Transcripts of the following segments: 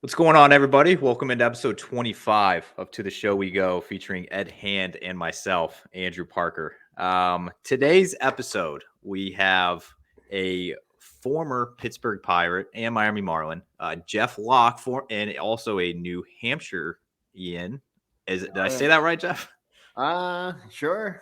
What's going on, everybody? Welcome into episode 25 of To the Show We Go, featuring Ed Hand and myself, Andrew Parker. Today's episode, we have a former Pittsburgh Pirate and Miami Marlin, Jeff Locke, and also a New Hampshire Ian. Did I say that right, Jeff? Sure.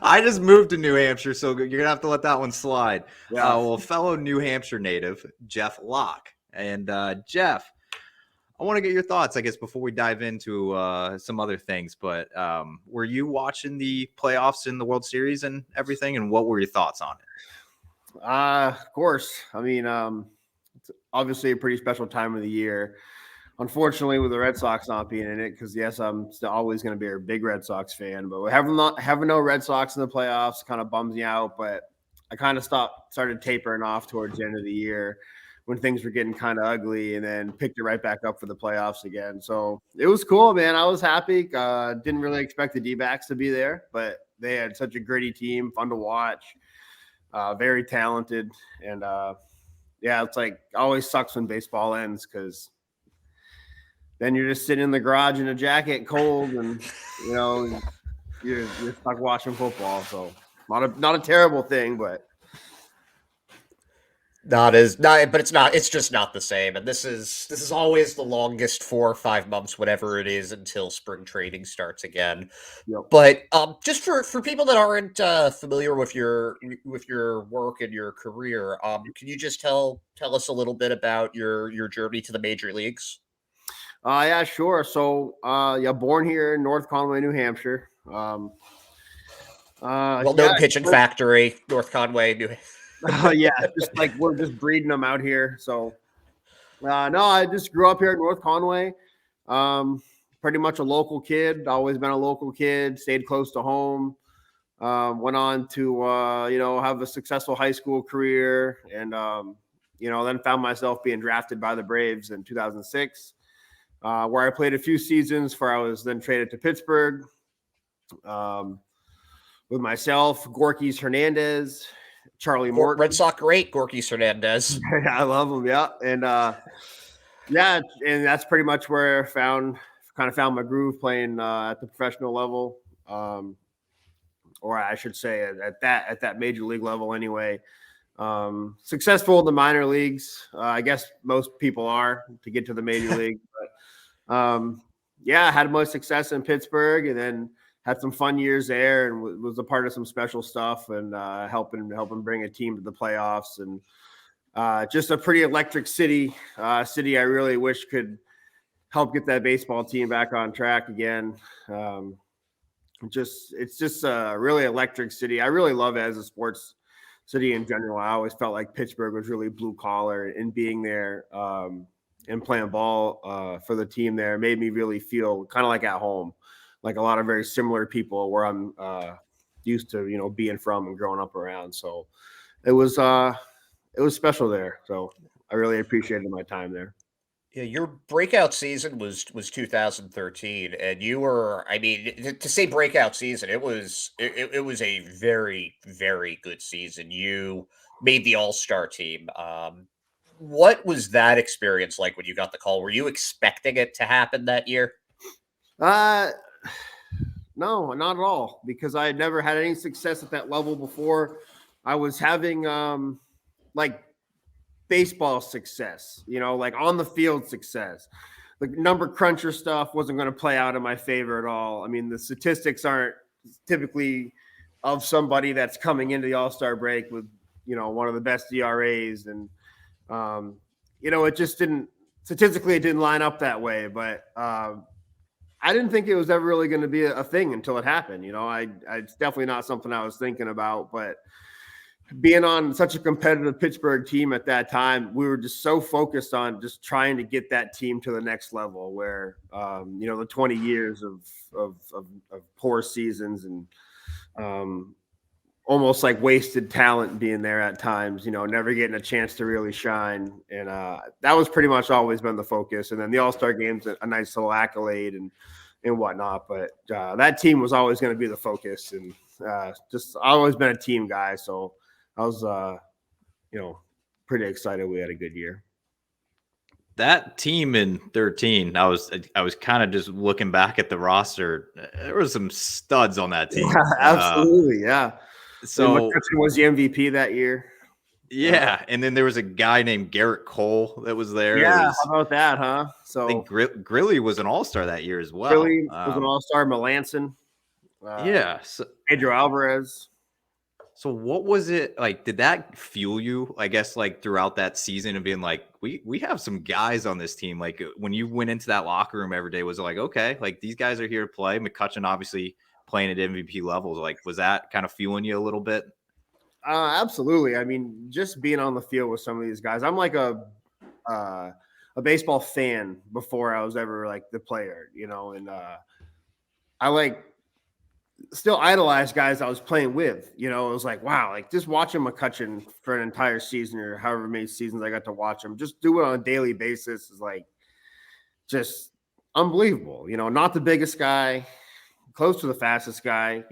I just moved to New Hampshire, so you're gonna have to let that one slide. Yeah. Well, fellow New Hampshire native, Jeff Locke. And Jeff, I want to get your thoughts, I guess, before we dive into some other things. But were you watching the playoffs in the World Series and everything? And what were your thoughts on it? Of course. I mean, it's obviously a pretty special time of the year. Unfortunately, with the Red Sox not being in it, because yes, I'm still always going to be a big Red Sox fan, but having no Red Sox in the playoffs kind of bums me out. But I kind of started tapering off towards the end of the year when things were getting kind of ugly, and then picked it right back up for the playoffs again. So it was cool, man. I was happy. Didn't really expect the D-backs to be there, but they had such a gritty team, fun to watch, very talented. And yeah, it's like always sucks when baseball ends because then you're just sitting in the garage in a jacket, cold, and you're stuck watching football. So not a terrible thing, but but it's just not the same. And this is always the longest 4 or 5 months, whatever it is, until spring training starts again. Yep. But just for people that aren't familiar with your work and your career, can you just tell us a little bit about your journey to the major leagues? Yeah, sure. So, born here in North Conway, New Hampshire. Well-known pitching factory, North Conway, New Hampshire. Yeah, just like we're just breeding them out here. So, no, I just grew up here in North Conway. Pretty much a local kid. Always been a local kid. Stayed close to home. Went on to have a successful high school career, and then found myself being drafted by the Braves in 2006. Where I played a few seasons before I was then traded to Pittsburgh with myself, Gorkys Hernandez, Charlie Morton. Red Sox great, Gorkys Hernandez. I love him, yeah. And and that's pretty much where I found my groove playing at the professional level, or I should say at that major league level anyway. Successful in the minor leagues. I guess most people are to get to the major league. But I had most success in Pittsburgh, and then had some fun years there, and was a part of some special stuff, and helping bring a team to the playoffs, and just a pretty electric city. City I really wish could help get that baseball team back on track again. It's just a really electric city. I really love it as a sports city in general. I always felt like Pittsburgh was really blue collar, and being there and playing ball for the team there made me really feel kind of like at home, like a lot of very similar people where I'm used to, being from and growing up around. So it was special there. So I really appreciated my time there. Yeah, your breakout season was 2013, and you were, I mean, to say breakout season, it was a very, very good season. You made the All-Star team. What was that experience like when you got the call? Were you expecting it to happen that year? No, not at all, because I had never had any success at that level before. I was having like baseball success, like on the field success. The number cruncher stuff wasn't going to play out in my favor at all. I mean, the statistics aren't typically of somebody that's coming into the All-Star break with, one of the best ERAs. And, it just statistically, it didn't line up that way. But I didn't think it was ever really going to be a thing until it happened. It's definitely not something I was thinking about, but being on such a competitive Pittsburgh team at that time, we were just so focused on just trying to get that team to the next level where, the 20 years of poor seasons and almost like wasted talent being there at times, never getting a chance to really shine. And that was pretty much always been the focus. And then the All-Star game's a nice little accolade and whatnot. But that team was always going to be the focus. And just I've always been a team guy. So I was, pretty excited we had a good year. that team in 13, I was kind of just looking back at the roster. There was some studs on that team. Yeah, absolutely, yeah. And So McCutcheon was the MVP that year. yeah, and then there was a guy named Garrett Cole that was there. Yeah, Was, how about that, huh? I So think Grilly was an all-star that year as well. Billy was an all-star. Melanson, Yeah. Pedro Alvarez. So what was it like? Did that fuel you, I guess, like throughout that season and being like, we have some guys on this team? Like when you went into that locker room every day, was it like, okay, like these guys are here to play? McCutcheon obviously playing at MVP levels. Like, was that kind of fueling you a little bit? Absolutely. I mean, just being on the field with some of these guys. I'm like a baseball fan before I was ever like the player, and I like still idolize guys I was playing with. It was like, wow, like just watching McCutcheon for an entire season or however many seasons I got to watch him, just do it on a daily basis is like just unbelievable. Not the biggest guy, close to the fastest guy,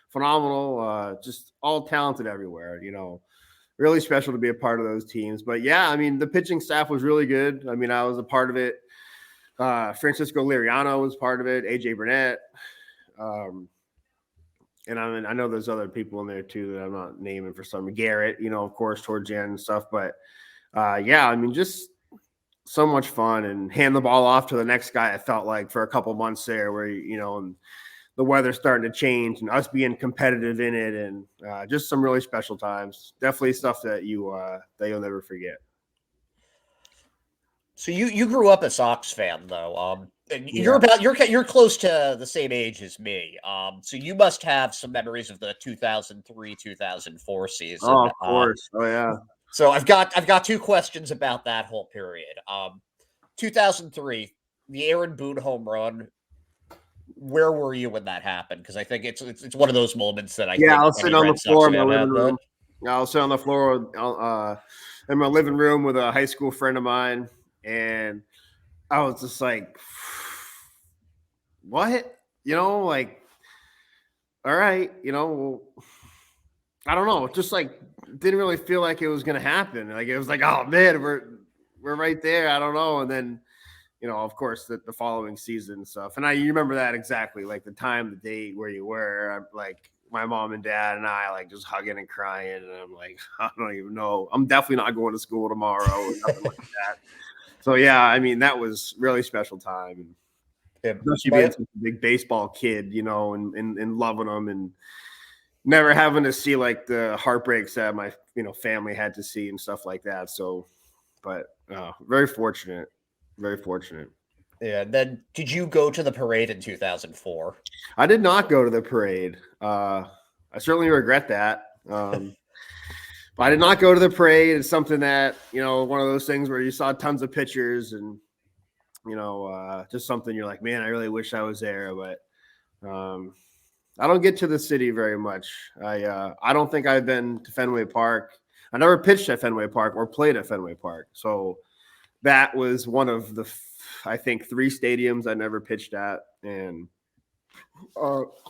phenomenal, just all talented everywhere, really special to be a part of those teams. But yeah, I mean, the pitching staff was really good. I mean, I was a part of it. Francisco Liriano was part of it, AJ Burnett. And I know there's other people in there too that I'm not naming for some. Garrett, of course, towards the end and stuff. But yeah, I mean, just so much fun and hand the ball off to the next guy. I felt like for a couple months there where, and the weather's starting to change and us being competitive in it and just some really special times. Definitely stuff that you'll never forget. So you grew up a Sox fan though. And you're close to the same age as me. So you must have some memories of the 2003-2004 season. Oh, of course. Oh yeah. So I've got two questions about that whole period. 2003, the Aaron Boone home run. Where were you when that happened? Because I think it's one of those moments that I'll sit on the floor in my living room. I'll sit on the floor in my living room with a high school friend of mine, and I was just like, what? Like, all right, well, I don't know. Just like didn't really feel like it was gonna happen. Like it was like, oh man, we're right there. I don't know. And then, of course, the following season and stuff. And you remember that exactly, like the time, the date, where you were. I'm like my mom and dad and I like just hugging and crying. And I'm like, I don't even know. I'm definitely not going to school tomorrow or nothing like that. So yeah, I mean, that was really special time. And especially being such a big baseball kid, and loving them and never having to see like the heartbreaks that my family had to see and stuff like that. So, but very fortunate. Very fortunate. Yeah. Then did you go to the parade in 2004? I did not go to the parade. I certainly regret that. But I did not go to the parade. It's something that, one of those things where you saw tons of pictures and, just something you're like, man, I really wish I was there. But I don't get to the city very much. I don't think I've been to Fenway Park. I never pitched at Fenway Park or played at Fenway Park. So that was one of the, I think, 3 stadiums I never pitched at. And,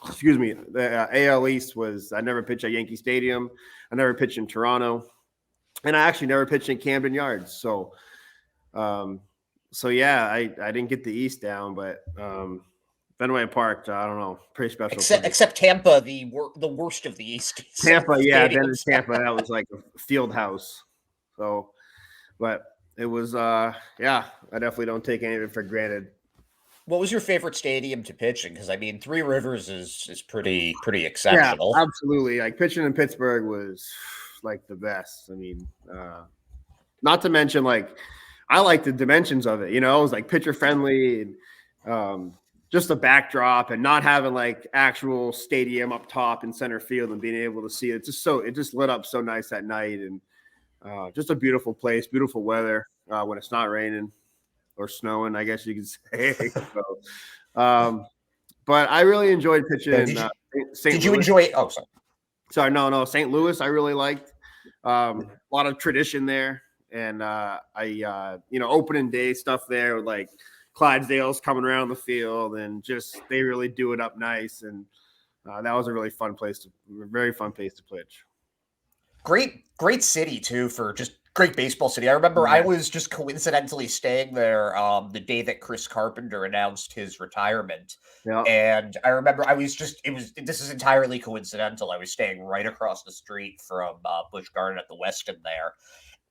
excuse me, the AL East was, I never pitched at Yankee Stadium. I never pitched in Toronto. And I actually never pitched in Camden Yards. So, yeah, I didn't get the East down, but Fenway Park, I don't know, pretty special. Except Tampa, the worst of the East. Tampa, yeah, then in Tampa, that was like a field house. So, but it was, yeah, I definitely don't take any of it for granted. What was your favorite stadium to pitch in? Because I mean, Three Rivers is pretty exceptional. Yeah, absolutely. Like pitching in Pittsburgh was like the best. I mean, not to mention like I like the dimensions of it. It was like pitcher friendly and just the backdrop and not having like actual stadium up top in center field and being able to see it. It just lit up so nice at night and just a beautiful place, beautiful weather when it's not raining or snowing, I guess you could say. So, but I really enjoyed pitching in St. Louis. Did you enjoy? Oh, sorry. Sorry, no. St. Louis, I really liked. A lot of tradition there, and opening day stuff there with like Clydesdales coming around the field, and just they really do it up nice, and that was a very fun place to pitch. Great city too for just Great baseball city. I remember I was just coincidentally staying there the day that Chris Carpenter announced his retirement. Yeah. And I remember this is entirely coincidental. I was staying right across the street from Busch Garden at the Westin there.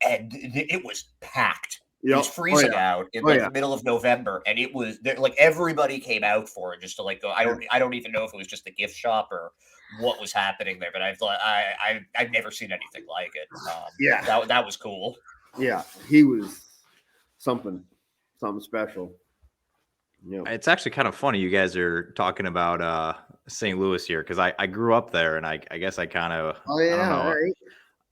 And it was packed. It was freezing out in the middle of November, and it was like everybody came out for it just to like go. I don't even know if it was just the gift shop or what was happening there, but I've never seen anything like it. That was cool. Yeah, he was something special. Yeah, it's actually kind of funny you guys are talking about St. Louis here because I grew up there, and I guess I kind of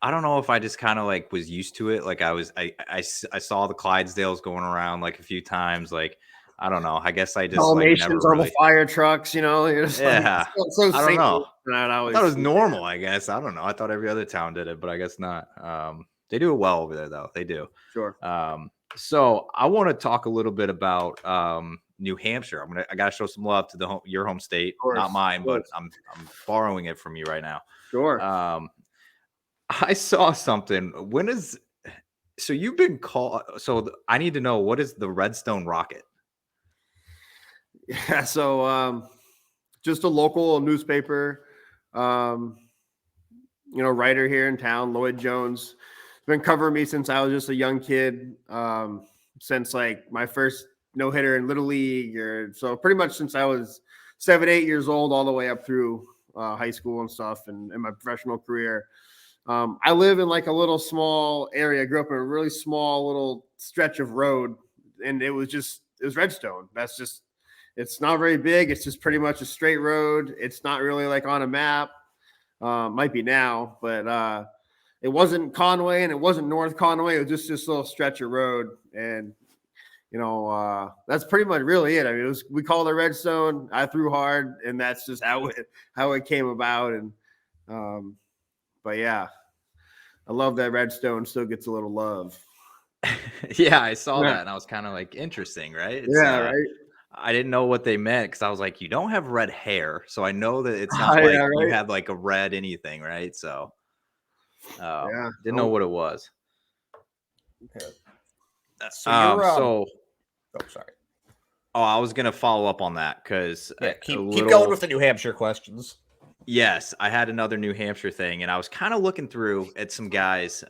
I don't know if I just kind of like was used to it. Like I saw the Clydesdales going around like a few times. Like, I don't know. I guess I just like never really... the fire trucks, you know. Yeah. So I don't know. I thought it was normal, I guess. I don't know. I thought every other town did it, but I guess not. They do it well over there though. They do. Sure. So I want to talk a little bit about New Hampshire. I gotta show some love to your home state, not mine, but I'm borrowing it from you right now. Sure. I saw something. So you've been called. So I need to know, what is the Redstone Rocket? Yeah. So just a local newspaper, writer here in town, Lloyd Jones, been covering me since I was just a young kid, since like my first no-hitter in Little League, or so pretty much since I was 7, 8 years old, all the way up through high school and stuff, and my professional career. I live in like a little small area. I grew up in a really small little stretch of road, and it was Redstone. It's not very big. It's just pretty much a straight road. It's not really like on a map. Might be now, but it wasn't Conway and it wasn't North Conway. It was just this little stretch of road, and that's pretty much really it. I mean, we called it Redstone. I threw hard, and that's just how it came about. And but yeah, I love that Redstone still gets a little love. Yeah, I saw that, and I was kind of like, interesting, right? Right. I didn't know what they meant because I was like, you don't have red hair, so I know that it's not like you have like a red anything, right? So didn't know what it was. Okay. So sorry. Oh, I was gonna follow up on that because keep going with the New Hampshire questions. Yes, I had another New Hampshire thing, and I was kind of looking through at some guys,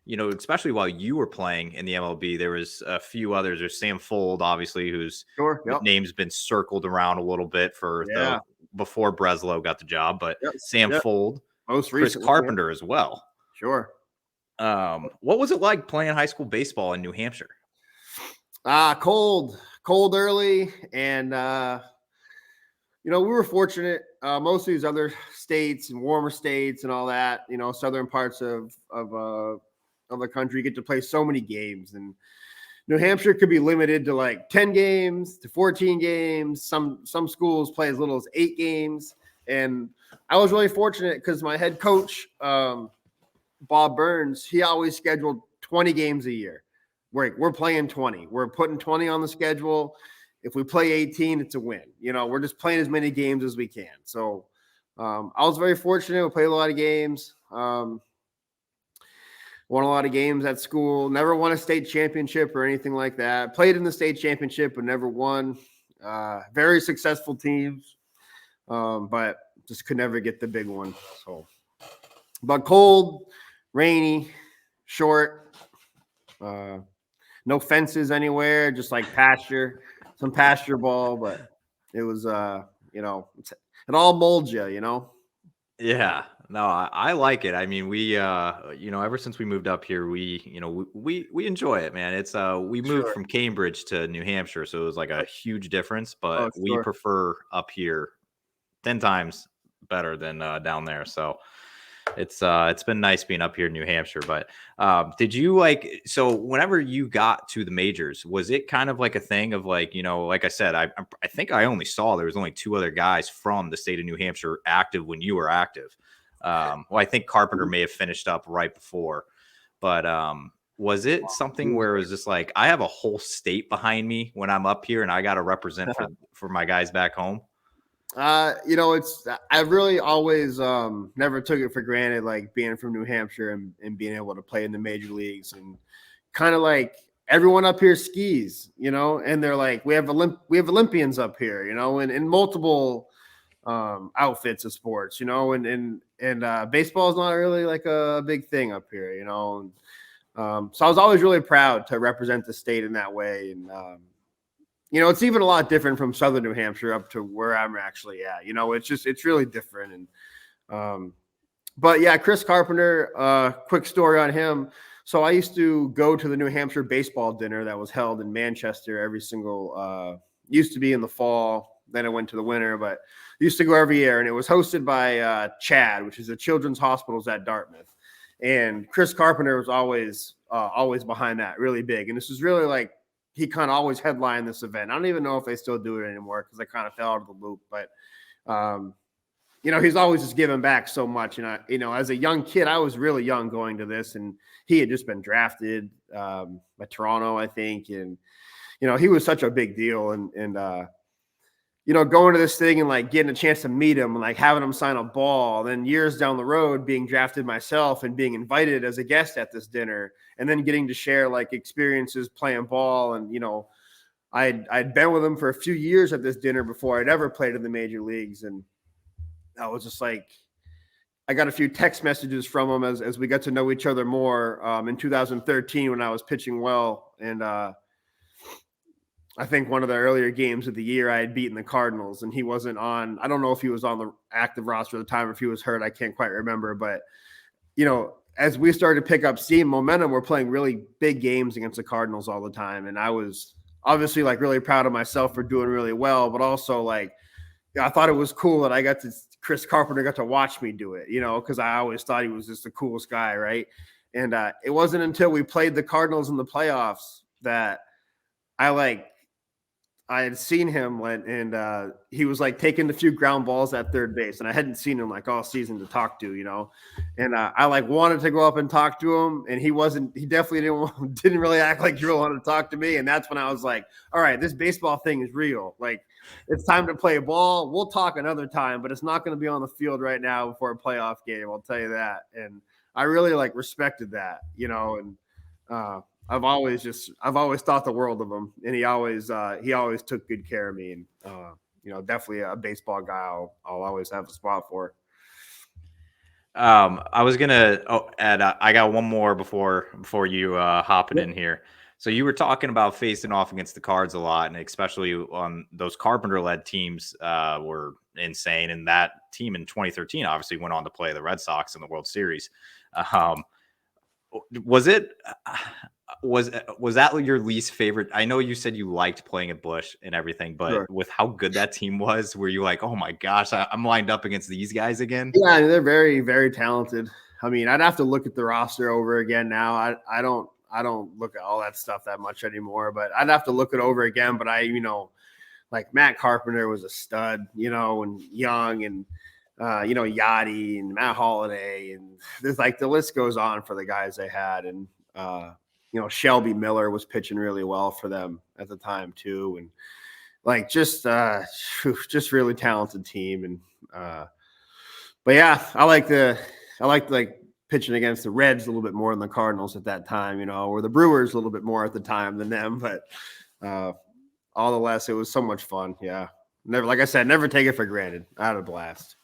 especially while you were playing in the MLB. There was a few others. There's Sam Fold, obviously, whose name's been circled around a little bit before Breslow got the job, but Sam Fold, most Chris Carpenter as well. Sure. What was it like playing high school baseball in New Hampshire? Cold early, and we were fortunate. Most of these other states and warmer states and all that, southern parts of the country get to play so many games, and New Hampshire could be limited to like 10 games to 14 games. Some schools play as little as 8 games, and I was really fortunate because my head coach, Bob Burns, he always scheduled 20 games a year. We're playing 20. We're putting 20 on the schedule. If we play 18, it's a win. We're just playing as many games as we can. So I was very fortunate. We played a lot of games. Won a lot of games at school. Never won a state championship or anything like that. Played in the state championship, but never won. Very successful teams, but just could never get the big one. So, but cold, rainy, short. No fences anywhere, just like some pasture ball, but it was, it all molds you, Yeah, no, I like it. I mean, we, ever since we moved up here, we enjoy it, man. It's, we moved from Cambridge to New Hampshire, so it was like a huge difference, but we prefer up here 10 times better than down there. So it's been nice being up here in New Hampshire. But did you so whenever you got to the majors, was it kind of like a thing of like, like I said, I think I only saw there was only 2 other guys from the state of New Hampshire active when you were active. I think Carpenter may have finished up right before, but was it something where it was just like, I have a whole state behind me when I'm up here and I got to represent for my guys back home? I really always never took it for granted, like being from New Hampshire and being able to play in the major leagues, and kind of like everyone up here skis, and they're like, we have Olympians up here, and in multiple outfits of sports, and baseball is not really like a big thing up here, so I was always really proud to represent the state in that way. And it's even a lot different from Southern New Hampshire up to where I'm actually at. It's really different. And but yeah, Chris Carpenter, quick story on him. So I used to go to the New Hampshire baseball dinner that was held in Manchester every single used to be in the fall, then it went to the winter, but used to go every year, and it was hosted by CHAD, which is the Children's Hospitals at Dartmouth. And Chris Carpenter was always behind that, really big. And this is really like, he kind of always headlined this event. I don't even know if they still do it anymore because I kind of fell out of the loop. But, he's always just giving back so much. And, as a young kid, I was really young going to this. And he had just been drafted by Toronto, I think. And, he was such a big deal. And going to this thing and like getting a chance to meet him and like having him sign a ball. Then years down the road, being drafted myself and being invited as a guest at this dinner, and then getting to share like experiences playing ball. And, I'd been with him for a few years at this dinner before I'd ever played in the major leagues. And I was just like, I got a few text messages from him as we got to know each other more in 2013 when I was pitching well. And, I think one of the earlier games of the year I had beaten the Cardinals, and he wasn't on. I don't know if he was on the active roster at the time or if he was hurt. I can't quite remember. But, as we started to pick up steam, momentum, we're playing really big games against the Cardinals all the time. And I was obviously like really proud of myself for doing really well, but also like, I thought it was cool that Chris Carpenter got to watch me do it, because I always thought he was just the coolest guy. Right. And it wasn't until we played the Cardinals in the playoffs that I had seen him and he was like taking a few ground balls at third base, and I hadn't seen him like all season to talk to, and I like wanted to go up and talk to him, and he definitely didn't really act like he really wanted to talk to me. And that's when I was like, all right, this baseball thing is real. Like, it's time to play ball. We'll talk another time, but it's not going to be on the field right now before a playoff game. I'll tell you that. And I really like respected that, and I've always thought the world of him, and he always took good care of me. And definitely a baseball guy I'll always have a spot for. I was gonna add. I got one more before you hop it in here. So you were talking about facing off against the Cards a lot, and especially on those Carpenter-led teams were insane. And that team in 2013 obviously went on to play the Red Sox in the World Series. Was that your least favorite? I know you said you liked playing at Busch and everything, but Sure. with how good that team was, were you like, oh my gosh, I'm lined up against these guys again? Yeah, they're very, very talented. I mean, I'd have to look at the roster over again now. I don't look at all that stuff that much anymore, but I'd have to look it over again. But like Matt Carpenter was a stud, and Young, and Yachty and Matt Holliday, and there's like the list goes on for the guys they had. And Shelby Miller was pitching really well for them at the time too. And like, just really talented team. And, but yeah, I liked pitching against the Reds a little bit more than the Cardinals at that time, or the Brewers a little bit more at the time than them. But, all the less, it was so much fun. Yeah. Like I said, never take it for granted. I had a blast.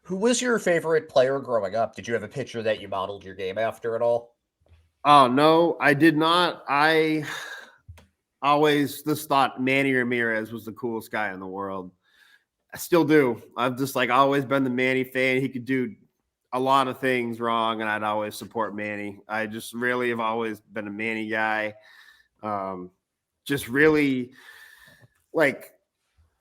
Who was your favorite player growing up? Did you have a pitcher that you modeled your game after at all? Oh, no, I did not. I always just thought Manny Ramirez was the coolest guy in the world. I still do. I've just like always been the Manny fan. He could do a lot of things wrong, and I'd always support Manny. I just really have always been a Manny guy. Just really like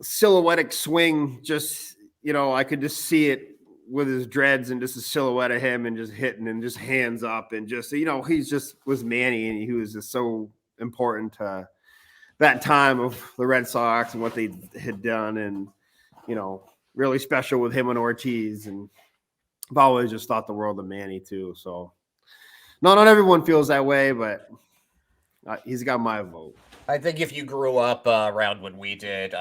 silhouetted swing. Just, I could just see it with his dreads and just a silhouette of him and just hitting and just hands up and just, he's just was Manny, and he was just so important to that time of the Red Sox and what they had done. And, really special with him and Ortiz. And I've always just thought the world of Manny too. So not everyone feels that way, but he's got my vote. I think if you grew up around when we did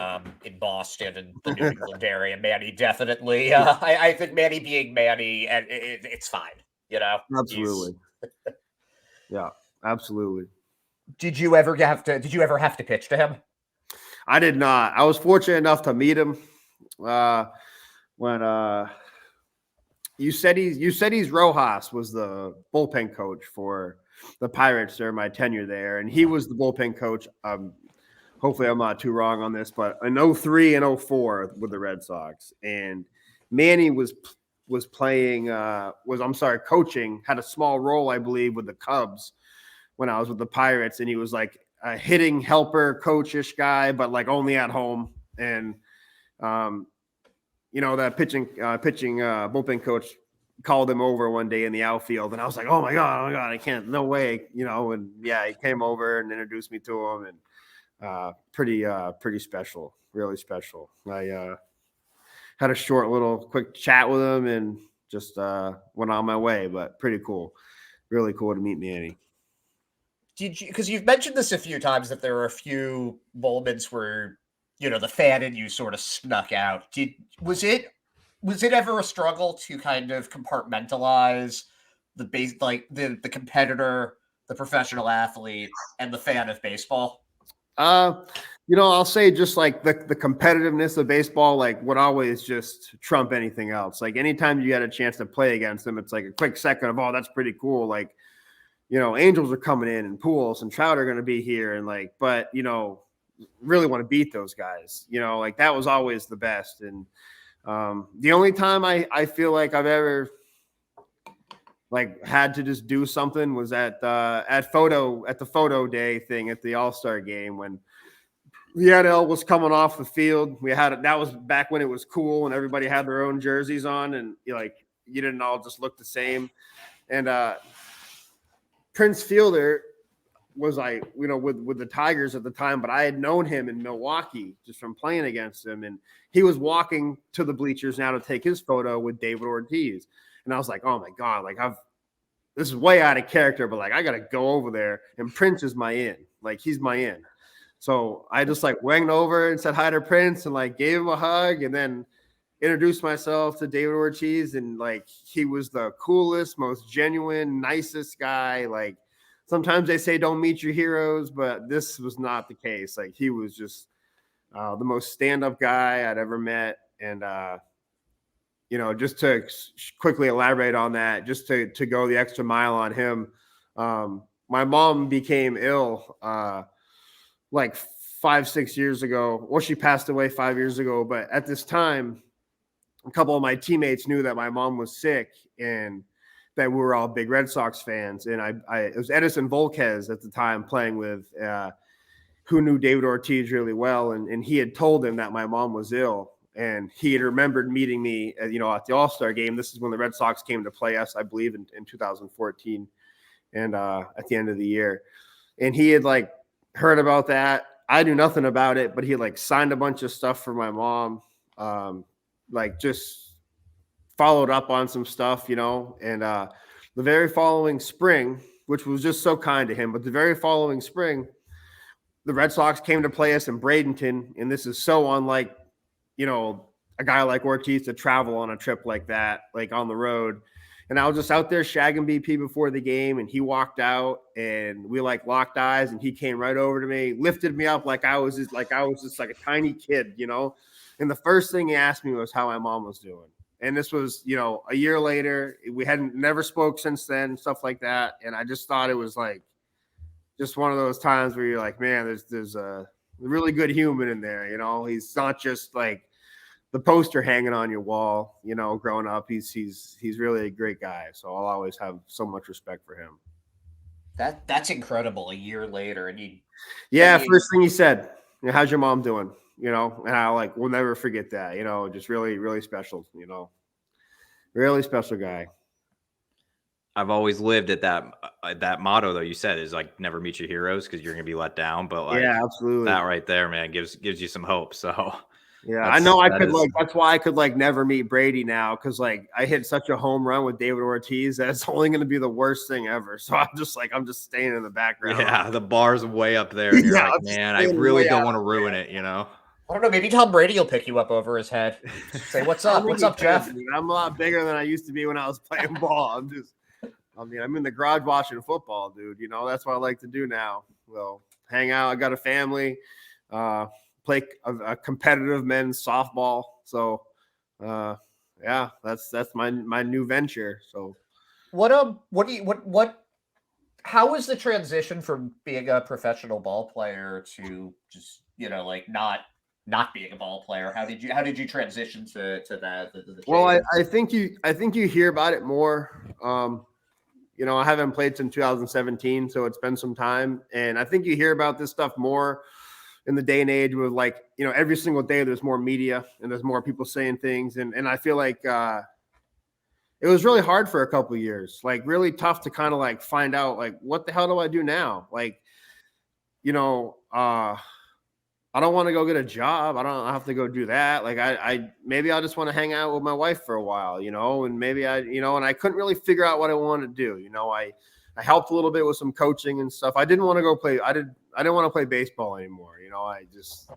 in Boston and the New England area, Manny definitely. I think Manny being Manny, and it's fine. You know, he's. Absolutely. Yeah, absolutely. Did you ever have to pitch to him? I did not. I was fortunate enough to meet him when Eusebius Rojas was the bullpen coach for the Pirates during my tenure there, and he was the bullpen coach. Hopefully, I'm not too wrong on this, but in 03 and 04 with the Red Sox, and Manny was coaching, had a small role, I believe, with the Cubs when I was with the Pirates, and he was like a hitting helper, coachish guy, but like only at home. And that pitching bullpen coach called him over one day in the outfield, and I was like, oh my god, I can't, no way, and yeah, he came over and introduced me to him, and pretty special, really special. I had a short little quick chat with him and just went on my way, but pretty cool, really cool to meet Manny. Did you, because you've mentioned this a few times, that there were a few moments where the fan in you sort of snuck out. Was it ever a struggle to kind of compartmentalize the base, like the competitor, the professional athlete, and the fan of baseball? I'll say just like the competitiveness of baseball, like would always just trump anything else. Like anytime you had a chance to play against them, it's like a quick second of, oh, that's pretty cool. Like, Angels are coming in and Pujols and Trout are going to be here. And like, but, really want to beat those guys, like that was always the best. And the only time I feel like I've ever like had to just do something was at the photo day thing at the All-Star game when the NL was coming off the field. That was back when it was cool and everybody had their own jerseys on, and you didn't all just look the same. And Prince Fielder was like, with the Tigers at the time, but I had known him in Milwaukee just from playing against him. And he was walking to the bleachers now to take his photo with David Ortiz. And I was like, oh my God, like this is way out of character, but like, I got to go over there, and Prince is my in, like he's my in. So I just like went over and said hi to Prince and like gave him a hug, and then introduced myself to David Ortiz. And like, he was the coolest, most genuine, nicest guy. Like, sometimes they say don't meet your heroes, but this was not the case. Like, he was just the most stand-up guy I'd ever met. And, just to quickly elaborate on that, just to go the extra mile on him, my mom became ill like 5-6 years ago. Well, she passed away 5 years ago, but at this time, a couple of my teammates knew that my mom was sick and that we were all big Red Sox fans. And it was Edison Volquez at the time playing with, who knew David Ortiz really well. And he had told him that my mom was ill, and he had remembered meeting me, at the All-Star game. This is when the Red Sox came to play us, I believe in 2014 and at the end of the year. And he had like heard about that. I knew nothing about it, but he like signed a bunch of stuff for my mom. Like just followed up on some stuff, and the very following spring, which was just so kind to him, but the very following spring, the Red Sox came to play us in Bradenton, and this is so unlike, a guy like Ortiz to travel on a trip like that, like on the road. And I was just out there shagging BP before the game, and he walked out, and we like locked eyes, and he came right over to me, lifted me up like I was just like a tiny kid, And the first thing he asked me was how my mom was doing. And this was, a year later. We hadn't never spoke since then, stuff like that. And I just thought it was like just one of those times where you're like, man, there's a really good human in there. He's not just like the poster hanging on your wall, growing up. He's really a great guy. So I'll always have so much respect for him. That's incredible. A year later, and first thing he said, how's your mom doing? And I will never forget that, just really, really special, really special guy. I've always lived at that motto though. You said is like never meet your heroes because you're going to be let down. But like, yeah, absolutely. That right there, man, gives you some hope. So Yeah, I know. That is, That's why I could like never meet Brady now, because like I hit such a home run with David Ortiz that's only going to be the worst thing ever. So I'm just staying in the background. yeah, the bar's way up there, and you're Yeah, like, I'm just man, I staying really way don't out want to of ruin there. it, you know? I don't know. Maybe Tom Brady will pick you up over his head. Say, "What's I up? don't What's think up, he can, Jeff?" dude. I'm a lot bigger than I used to be when I was playing ball. I'm in the garage watching football, dude. You know, that's what I like to do now. Well, hang out. I got a family, play a competitive men's softball. So, yeah, that's my new venture. So, What do you what how was the transition from being a professional ball player to just, like not being a ball player? How did you transition to that, the well, change? I think you hear about it more. I haven't played since 2017, so it's been some time, and I think you hear about this stuff more in the day and age with like, every single day there's more media and there's more people saying things, and I feel like it was really hard for a couple of years, like really tough to kind of like find out like what the hell do I do now, like I don't want to go get a job. I don't have to go do that. Like I maybe I just want to hang out with my wife for a while, and maybe and I couldn't really figure out what I wanted to do. I helped a little bit with some coaching and stuff. I didn't want to go play. I didn't want to play baseball anymore. I just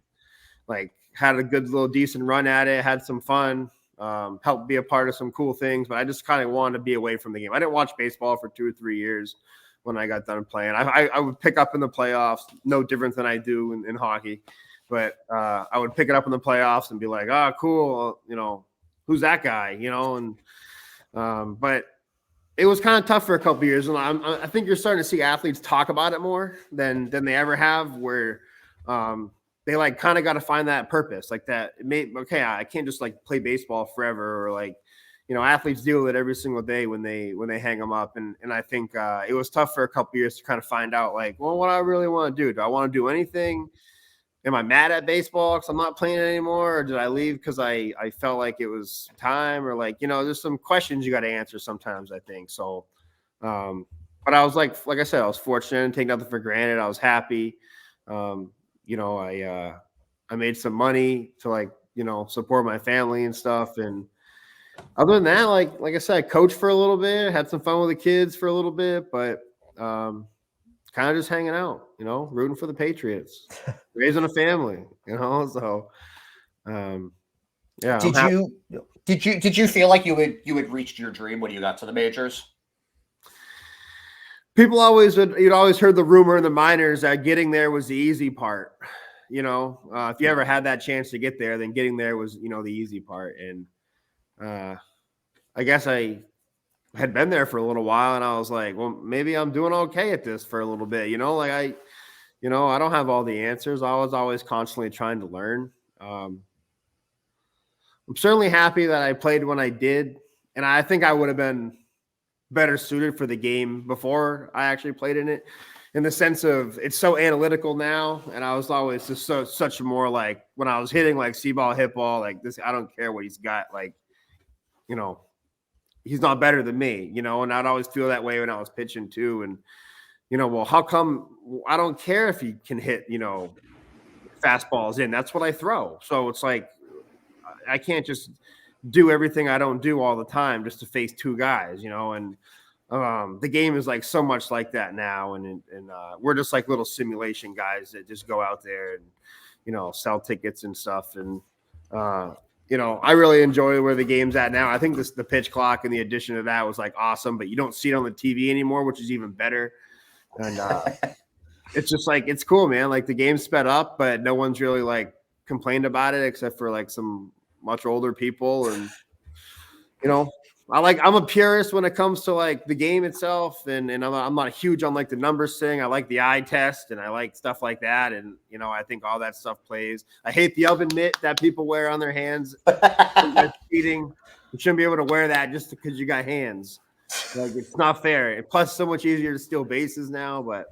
like had a good little decent run at it, had some fun, helped be a part of some cool things, but I just kind of wanted to be away from the game. I didn't watch baseball for 2 or 3 years when I got done playing. I would pick up in the playoffs, no different than I do in hockey. But I would pick it up in the playoffs and be like, "Oh, cool, who's that guy?" But it was kind of tough for a couple of years, and I think you're starting to see athletes talk about it more than they ever have, where they like kind of got to find that purpose, like that. I can't just like play baseball forever, or like, athletes deal with it every single day when they hang them up, and I think it was tough for a couple of years to kind of find out, like, well, what I really want to do. Do I want to do anything? Am I mad at baseball because I'm not playing it anymore? Or did I leave because I felt like it was time? Or like, there's some questions you got to answer sometimes, I think. So, but I was like I said, I was fortunate and take nothing for granted. I was happy. I made some money to like, support my family and stuff. And other than that, like I said, I coached for a little bit, had some fun with the kids for a little bit, but kind of just hanging out, rooting for the Patriots, raising a family, so yeah. Did you feel like you had reached your dream when you got to the majors? You'd always heard the rumor in the minors that getting there was the easy part. If you ever had that chance to get there, then getting there was, the easy part. And I guess I had been there for a little while, and I was like, well, maybe I'm doing okay at this for a little bit. Like I don't have all the answers. I was always constantly trying to learn. I'm certainly happy that I played when I did, and I think I would have been better suited for the game before I actually played in it, in the sense of it's so analytical now, and I was always just such more like when I was hitting like see-ball, hit ball, like this, I don't care what he's got, like, he's not better than me, and I'd always feel that way when I was pitching too. And, well, how come I don't care if he can hit, fastballs in? That's what I throw. So it's like, I can't just do everything I don't do all the time just to face two guys, and the game is like so much like that now. And we're just like little simulation guys that just go out there and, sell tickets and stuff. And, I really enjoy where the game's at now. I think the pitch clock and the addition of that was like awesome, but you don't see it on the TV anymore, which is even better. And it's just like, it's cool, man. Like the game's sped up, but no one's really like complained about it except for like some much older people. And, I'm a purist when it comes to like the game itself. And I'm not huge on like the numbers thing. I like the eye test and I like stuff like that. And, I think all that stuff plays. I hate the oven mitt that people wear on their hands. Cheating. You shouldn't be able to wear that just because you got hands. Like, it's not fair. And plus, so much easier to steal bases now. But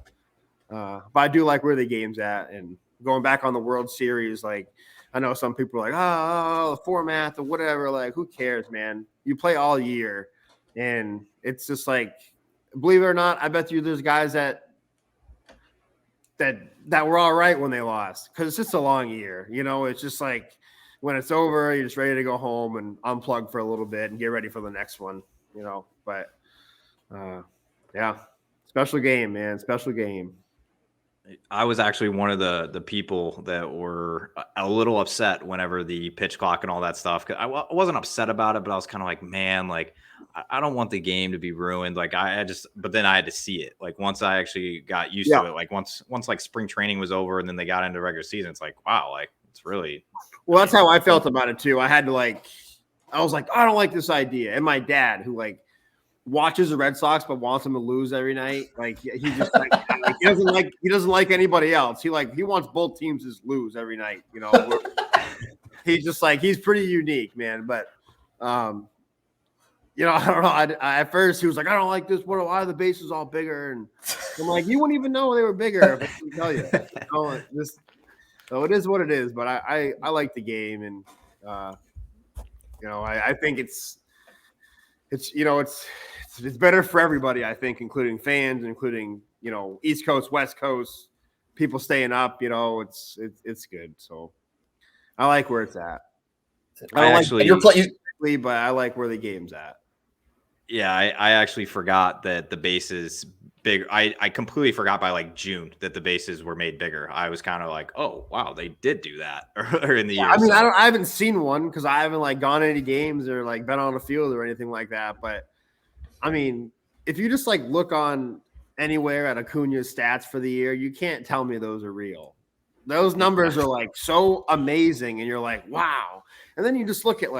I do like where the game's at. And going back on the World Series, like, I know some people are like, oh, the format or whatever. Like, who cares, man? You play all year. And it's just like, believe it or not, I bet you there's guys that were all right when they lost, because it's just a long year. It's just like when it's over, you're just ready to go home and unplug for a little bit and get ready for the next one, but yeah, special game, man. Special game. I was actually one of the people that were a little upset whenever the pitch clock and all that stuff. I wasn't upset about it, but I was kind of like, man, like I don't want the game to be ruined. Like but then I had to see it. Like once I actually got used to it, like once like spring training was over and then they got into regular season, it's like, wow, like it's really. Well, that's how I felt about it too. I had to I was like, I don't like this idea. And my dad, who watches the Red Sox but wants them to lose every night. Like he just he doesn't like anybody else. He wants both teams to lose every night. He's just he's pretty unique, man. But I don't know. At first he was like, I don't like this. Why are the bases all bigger? And I'm like, you wouldn't even know they were bigger if I can tell you. So it is what it is. But I like the game, and I think it's better for everybody, I think, including fans, including, East Coast, West Coast, people staying up, it's good. So I like where it's at. But I like where the game's at. Yeah, I actually forgot that the bases big. I completely forgot by June that the bases were made bigger. I was kind of like, oh wow, they did do that earlier in the year. I mean, I haven't seen one because I haven't gone to any games or been on a field or anything like that. But I mean, if you just look on anywhere at Acuna's stats for the year, you can't tell me those are real. Those numbers are so amazing, and you're like, wow. And then you just look at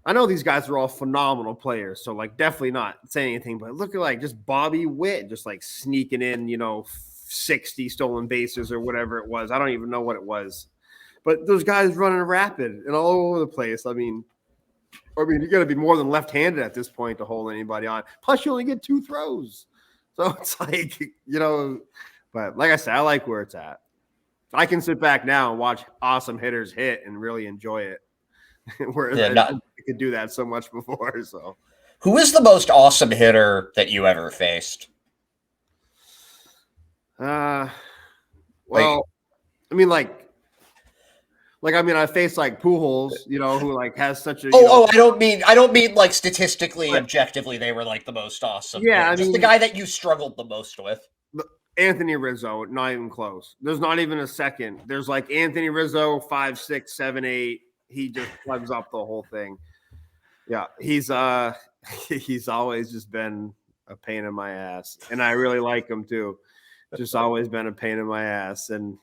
I know these guys are all phenomenal players, so definitely not saying anything, but look at just Bobby Witt just sneaking in, 60 stolen bases or whatever it was. I don't even know what it was, but those guys running rapid and all over the place. I mean, you got to be more than left-handed at this point to hold anybody on. Plus, you only get 2 throws, so it's But like I said, I like where it's at. I can sit back now and watch awesome hitters hit and really enjoy it. Whereas I could do that so much before. So, who is the most awesome hitter that you ever faced? Well, I mean, I faced Pujols, who has such a. I don't mean statistically, objectively, they were the most awesome. Yeah, just the guy that you struggled the most with. Anthony Rizzo, not even close. There's not even a second. There's Anthony Rizzo, 5, 6, 7, 8. He just plugs up the whole thing. Yeah, he's always just been a pain in my ass, and I really like him too. Just always been a pain in my ass, and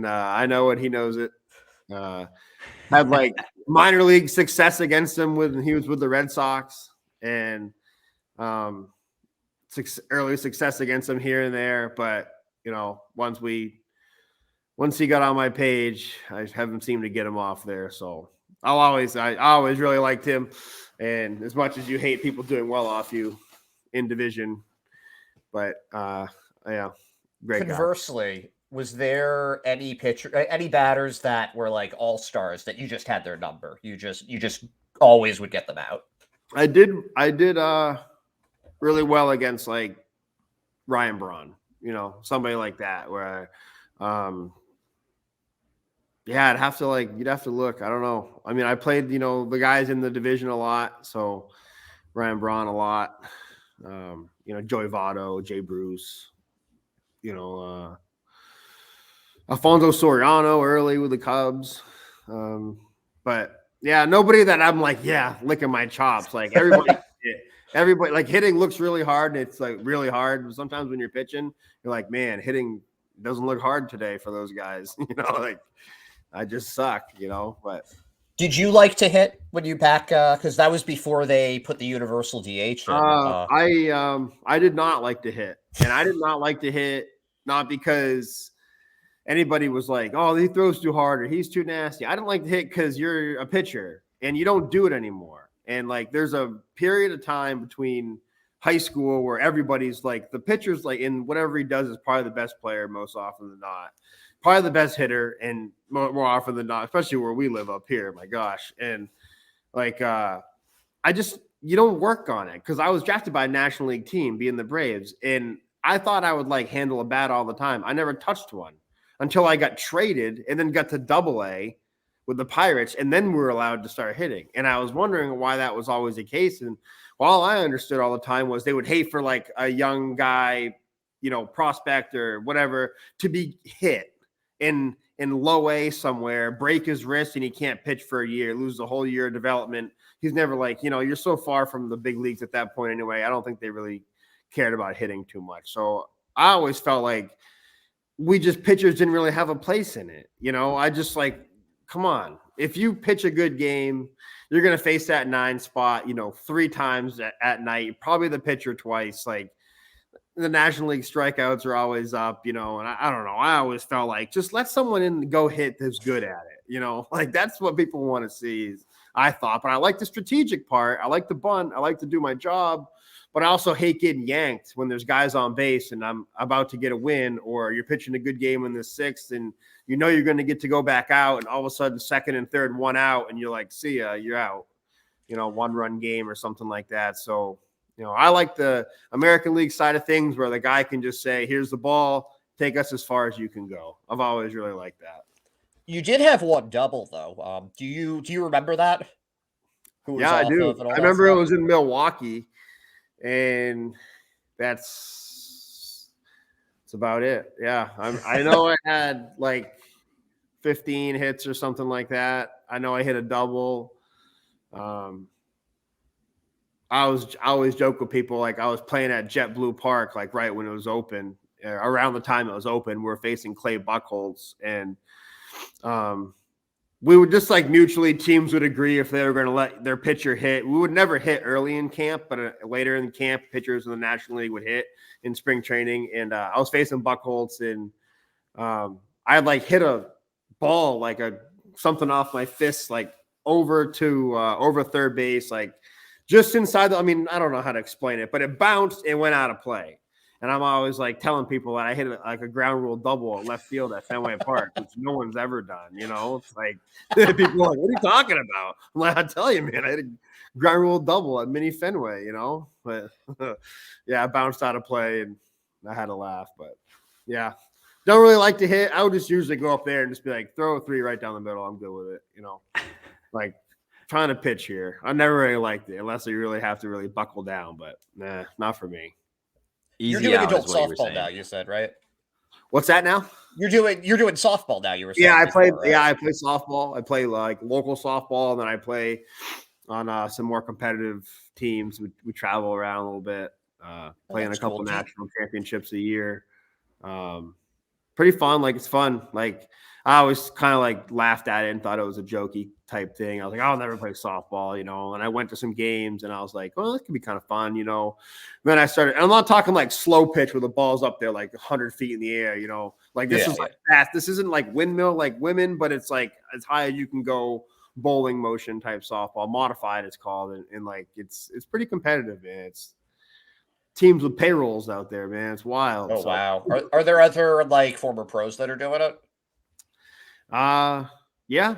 I know it. He knows it. Had minor league success against him when he was with the Red Sox, and early success against him here and there. But once he got on my page, I haven't seemed to get him off there. So I always really liked him. And as much as you hate people doing well off you in division, but yeah, great guy. Conversely, was there any batters that were all-stars that you just had their number? You just always would get them out. I did really well against Ryan Braun, somebody like that where I'd have to you'd have to look. I don't know. I mean, I played, the guys in the division a lot. So Ryan Braun a lot, Joey Votto, Jay Bruce, Alfonso Soriano early with the Cubs. But yeah, nobody that I'm licking my chops. Everybody hitting looks really hard, and it's really hard. Sometimes when you're pitching, you're like, man, hitting doesn't look hard today for those guys. I just suck, but. Did you like to hit when you back? Because that was before they put the universal DH in. I did not like to hit, and I did not like to hit not because anybody was like, oh, he throws too hard or he's too nasty. I didn't like to hit because you're a pitcher and you don't do it anymore. And there's a period of time between high school where everybody's the pitcher's in whatever he does is probably the best player most often than not. Probably the best hitter, and more often than not, especially where we live up here. My gosh. And you don't work on it because I was drafted by a National League team being the Braves. And I thought I would handle a bat all the time. I never touched one until I got traded and then got to Double-A with the Pirates, and then we were allowed to start hitting. And I was wondering why that was always the case. And all I understood all the time was they would hate for like a young guy, prospect or whatever, to be hit in low A somewhere, break his wrist, and he can't pitch for a year, lose the whole year of development. He's never like, you're so far from the big leagues at that point anyway. I don't think they really cared about hitting too much. So I always felt like pitchers didn't really have a place in it. I just like, come on. If you pitch a good game, you're going to face that 9 spot, 3 times at night, probably the pitcher twice. Like the National League strikeouts are always up, and I don't know. I always felt like just let someone in go hit that's good at it. Like that's what people want to see, I thought. But I like the strategic part. I like the bunt. I like to do my job. But I also hate getting yanked when there's guys on base and I'm about to get a win, or you're pitching a good game in the 6th and you're going to get to go back out, and all of a sudden 2nd and 3rd, 1 out, and you're like, see ya, you're out, 1-run game or something like that. So, I like the American League side of things where the guy can just say, here's the ball, take us as far as you can go. I've always really liked that. You did have one double though. Do you remember that? Yeah, I do. I remember it was in Milwaukee. And that's about it. Yeah. I know I had like 15 hits or something like that. I know I hit a double. I always joke with people, like I was playing at JetBlue Park, like right when it was open, around the time it was open, we were facing Clay Buchholz, and we would just like mutually, teams would agree if they were going to let their pitcher hit. We would never hit early in camp, but later in camp, pitchers in the National League would hit in spring training. And I was facing Buchholz, and I had like hit a ball, like something off my fist, like over third base, like just inside. I don't know how to explain it, but it bounced and went out of play. And I'm always like telling people that I hit like a ground rule double at left field at Fenway Park, which no one's ever done. It's like people are like, what are you talking about? I'm like, I'll tell you, man, I hit a ground rule double at Mini Fenway, but yeah, I bounced out of play and I had to laugh. But yeah, don't really like to hit. I would just usually go up there and just be like, throw a 3 right down the middle. I'm good with it. Like trying to pitch here. I never really liked it unless you really have to really buckle down, but nah, not for me. You're doing adult softball now, you said, right? What's that now? You're doing softball now. You were saying. Yeah, I play. Right? Yeah, I play softball. I play like local softball, and then I play on some more competitive teams. We travel around a little bit, playing a couple national championships a year. Pretty fun. Like it's fun. Like I always kind of like laughed at it and thought it was a jokey type thing. I was like, I'll never play softball, and I went to some games and I was like, well, this could be kind of fun, Then I started, and I'm not talking like slow pitch where the ball's up there like 100 feet in the air, like this is like fast. This isn't like windmill like women, but it's like as high as you can go, bowling motion type softball, modified it's called. And like it's pretty competitive, man. It's teams with payrolls out there, man. It's wild. Oh, wow. Are there other like former pros that are doing it? Yeah,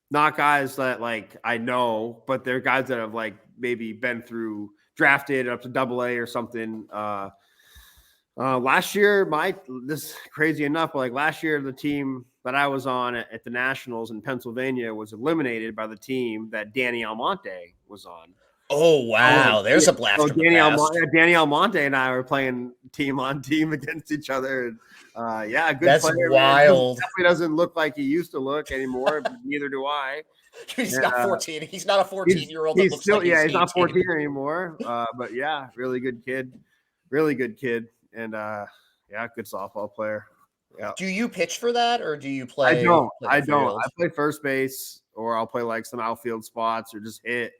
not guys that like I know, but they're guys that have like maybe been through drafted up to AA or something. Last year, this is crazy enough, but like last year, the team that I was on at the Nationals in Pennsylvania was eliminated by the team that Danny Almonte was on. Oh, wow. There's a blast from the past. Danny Almonte and I were playing team on team against each other. And, yeah, good That's player. wild. He definitely doesn't look like he used to look anymore. But neither do I. He's not 14. He's not a 14-year-old. He's still, like he's not 14 anymore. But yeah, really good kid. And yeah, good softball player. Yeah. Do you pitch for that, or do you play? I don't. I play first base, or I'll play like some outfield spots, or just hit.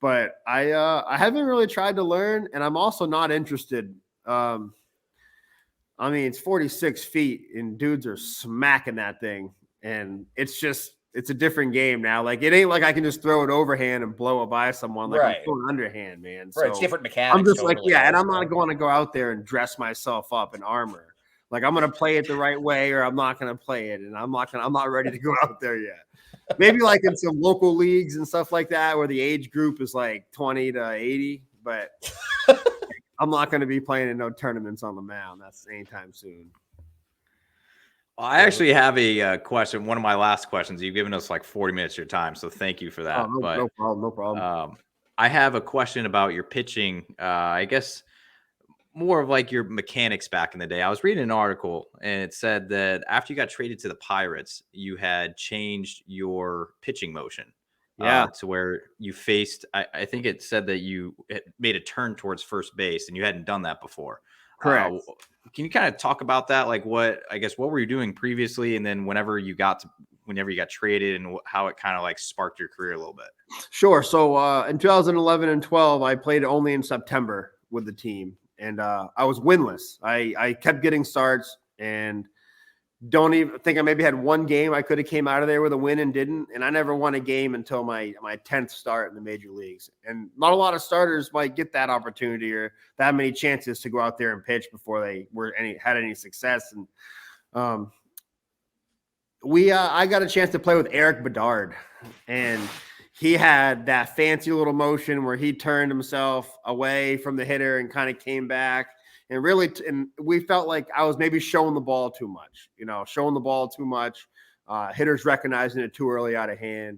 But I haven't really tried to learn, and I'm also not interested. It's 46 feet, and dudes are smacking that thing, and it's a different game now. Like it ain't like I can just throw it overhand and blow it by someone. Like I'm throwing underhand, man. Right, so it's different mechanics. I'm just totally and I'm not going to go out there and dress myself up in armor. Like I'm going to play it the right way, or I'm not going to play it, and I'm not ready to go out there yet. Maybe like in some local leagues and stuff like that, where the age group is like 20 to 80, but I'm not going to be playing in no tournaments on the mound. That's anytime soon. I actually have a question. One of my last questions. You've given us like 40 minutes of your time, so thank you for that. Oh, no problem. No problem. I have a question about your pitching. I guess more of like your mechanics back in the day. I was reading an article and it said that after you got traded to the Pirates, you had changed your pitching motion Yeah, to where you faced, I think it said that you made a turn towards first base and you hadn't done that before. correct. Can you kind of talk about that? Like what were you doing previously? And then whenever you got traded and how it kind of like sparked your career a little bit. Sure. So in 2011 and 12, I played only in September with the team, and I was winless. I kept getting starts, and don't even think I maybe had one game I could have came out of there with a win and didn't. And I never won a game until my 10th start in the major leagues. And not a lot of starters might get that opportunity or that many chances to go out there and pitch before they had any success. And I got a chance to play with Eric Bedard, and he had that fancy little motion where he turned himself away from the hitter and kind of came back. And really, and we felt like I was maybe showing the ball too much, hitters recognizing it too early out of hand.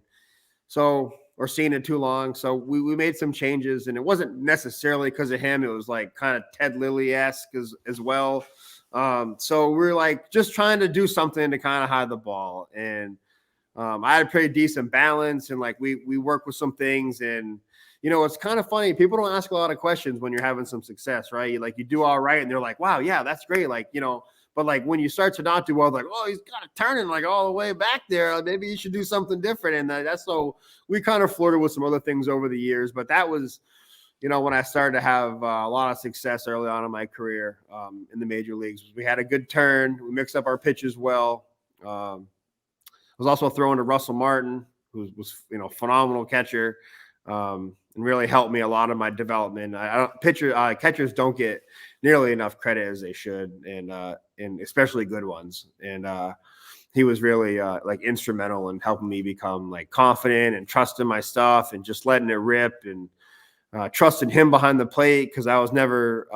So, or seeing it too long. So we made some changes, and it wasn't necessarily because of him. It was like kind of Ted Lilly-esque as well. So we were like just trying to do something to kind of hide the ball. And I had a pretty decent balance, and like we worked with some things. And it's kind of funny. People don't ask a lot of questions when you're having some success, right? You do all right, and they're like, "Wow, yeah, that's great." But like when you start to not do well, like, "Oh, he's got it turning like all the way back there. Maybe you should do something different." And that's so we kind of flirted with some other things over the years. But that was, when I started to have a lot of success early on in my career in the major leagues. We had a good turn. We mixed up our pitches well. I was also throwing to Russell Martin, who was phenomenal catcher. And really helped me a lot in my development. Catchers don't get nearly enough credit as they should, and especially good ones. And he was really like instrumental in helping me become like confident and trusting my stuff and just letting it rip and trusting him behind the plate because I was never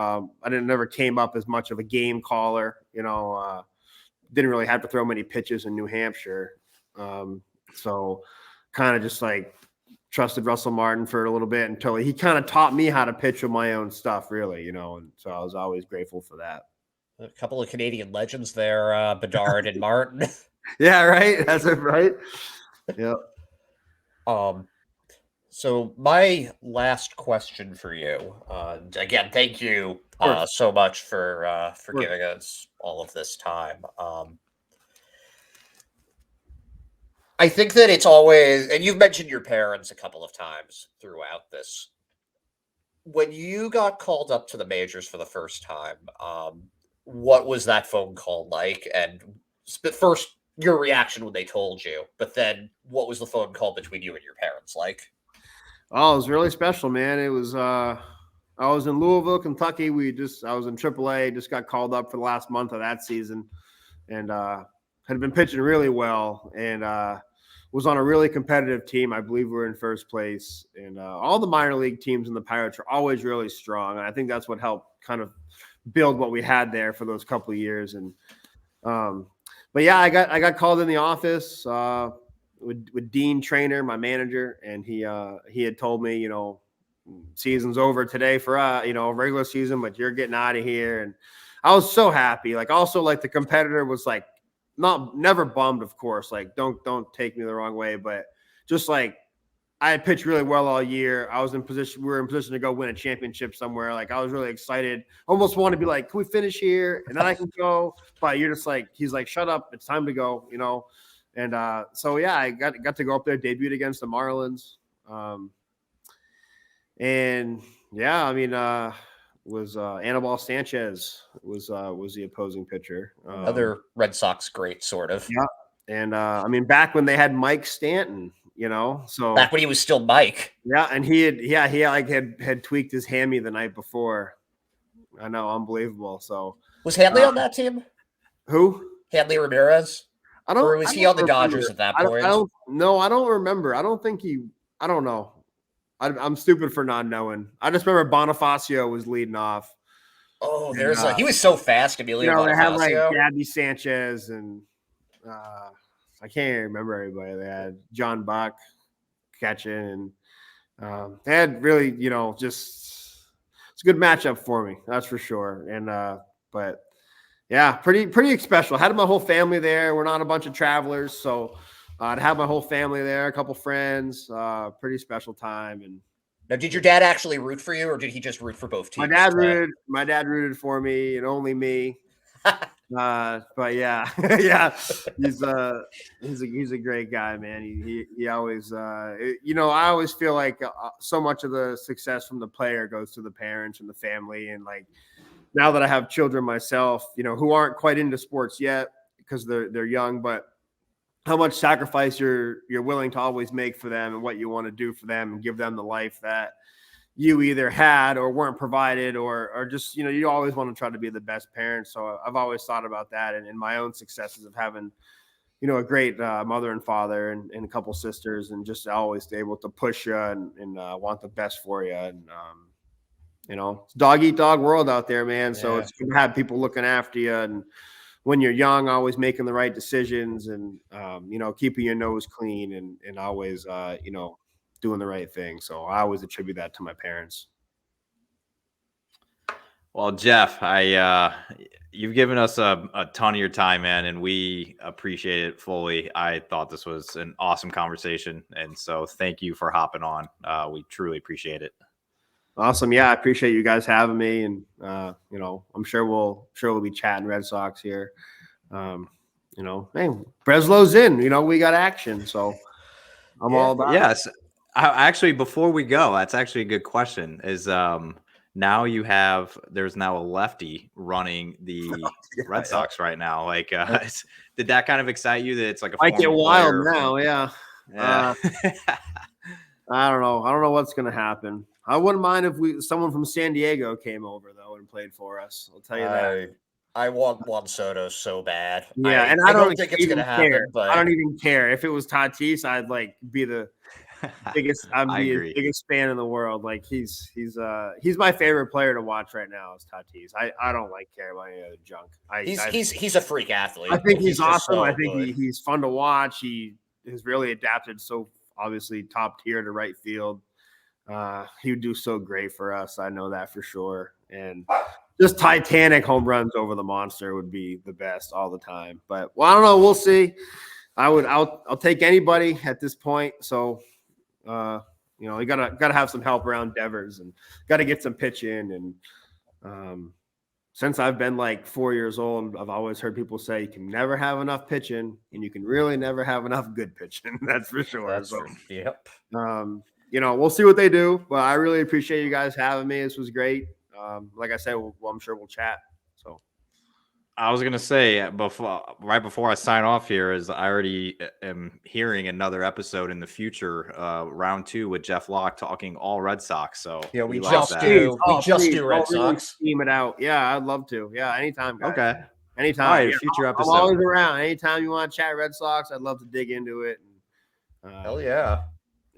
never came up as much of a game caller. Didn't really have to throw many pitches in New Hampshire, so kind of just like trusted Russell Martin for a little bit until he kind of taught me how to pitch with my own stuff, really, and so I was always grateful for that. A couple of Canadian legends there, Bedard and Martin. Yeah, right. That's it, right? Yeah. So my last question for you, again, thank you so much for giving us all of this time. I think that it's always, and you've mentioned your parents a couple of times throughout this. When you got called up to the majors for the first time, what was that phone call like? And first, your reaction when they told you, but then what was the phone call between you and your parents like? Oh, it was really special, man. It was, I was in Louisville, Kentucky. I was in AAA, just got called up for the last month of that season, and had been pitching really well, and was on a really competitive team. I believe we were in first place, and all the minor league teams in the Pirates are always really strong. And I think that's what helped kind of build what we had there for those couple of years. And but yeah, I got called in the office with Dean Trainer, my manager, and he had told me, season's over today for regular season, but you're getting out of here. And I was so happy. Like also like the competitor was like, never bummed, of course. Like, don't take me the wrong way, but just like I had pitched really well all year. We were in position to go win a championship somewhere. Like I was really excited. Almost wanted to be like, can we finish here? And then I can go. But you're just like, he's like, shut up. It's time to go, And so yeah, I got to go up there, debuted against the Marlins. And yeah, I mean, was Anibal Sanchez was the opposing pitcher. Another Red Sox great, sort of. Yeah. And I mean, back when they had Mike Stanton, so back when he was still Mike. Yeah, and he had tweaked his hammy the night before. I know, unbelievable. So was Hanley on that team? Who? Hanley Ramirez? Or was he on the Dodgers at that point? I don't remember. I don't think I don't know. I'm stupid for not knowing. I just remember Bonifacio was leading off. Oh, he was so fast, Emilio Bonifacio. They had like Gabby Sanchez and I can't even remember everybody. They had John Buck catching, and they had really, just it's a good matchup for me. That's for sure. And but yeah, pretty special. Had my whole family there. We're not a bunch of travelers, so I'd have my whole family there, a couple friends. Pretty special time. And Now, did your dad actually root for you, or did he just root for both teams? My dad rooted for me and only me. But yeah, yeah, he's a great guy, man. He always, I always feel like so much of the success from the player goes to the parents and the family. And like, now that I have children myself, who aren't quite into sports yet because they're young, but how much sacrifice you're willing to always make for them and what you want to do for them and give them the life that you either had or weren't provided, or just, you always want to try to be the best parent. So I've always thought about that, and in my own successes of having, a great mother and father and a couple sisters, and just always able to push you and want the best for you. And, it's dog eat dog world out there, man. So it's good to have people looking after you. And when you're young, always making the right decisions and, keeping your nose clean and always, doing the right thing. So I always attribute that to my parents. Well, Jeff, you've given us a ton of your time, man, and we appreciate it fully. I thought this was an awesome conversation, and so thank you for hopping on. We truly appreciate it. Awesome. Yeah, I appreciate you guys having me, and I'm sure we'll be chatting Red Sox here. Hey, Breslow's in. We got action, so I'm all about it. Yes. Actually, before we go, that's actually a good question. Is now there's now a lefty running the Red Sox right now. Like, did that kind of excite you that it's like a might get wild player now? Yeah. I don't know. I don't know what's gonna happen. I wouldn't mind if someone from San Diego came over though and played for us. I'll tell you that. I want Juan Soto so bad. Yeah, and I don't think it's gonna happen. But I don't even care if it was Tatis. I'd be the biggest. I'm the biggest fan in the world. Like he's my favorite player to watch right now is Tatis. I don't care about any other junk. He's a freak athlete. I think he's awesome. I think he's fun to watch. He has really adapted so obviously top tier to right field. He would do so great for us. I know that for sure. And just Titanic home runs over the monster would be the best all the time. But I don't know. We'll see. I'll take anybody at this point. So, you gotta have some help around Devers and got to get some pitch in. And since I've been 4 years old, I've always heard people say you can never have enough pitching, and you can really never have enough good pitching. That's for sure. That's true. Yep. We'll see what they do, but I really appreciate you guys having me. This was great. Like I said, I'm sure we'll chat. So I was going to say right before I sign off here is I already am hearing another episode in the future, round 2 with Jeff Locke talking all Red Sox. So yeah, we just do Red Sox. Scheme it out. Yeah, I'd love to. Yeah. Anytime, guys. Okay. Anytime. All right, future episode. I'm always around. Anytime you want to chat Red Sox, I'd love to dig into it. Hell yeah.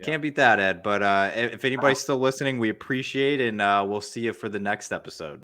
Can't beat that, Ed. But if anybody's still listening, we appreciate it, and we'll see you for the next episode.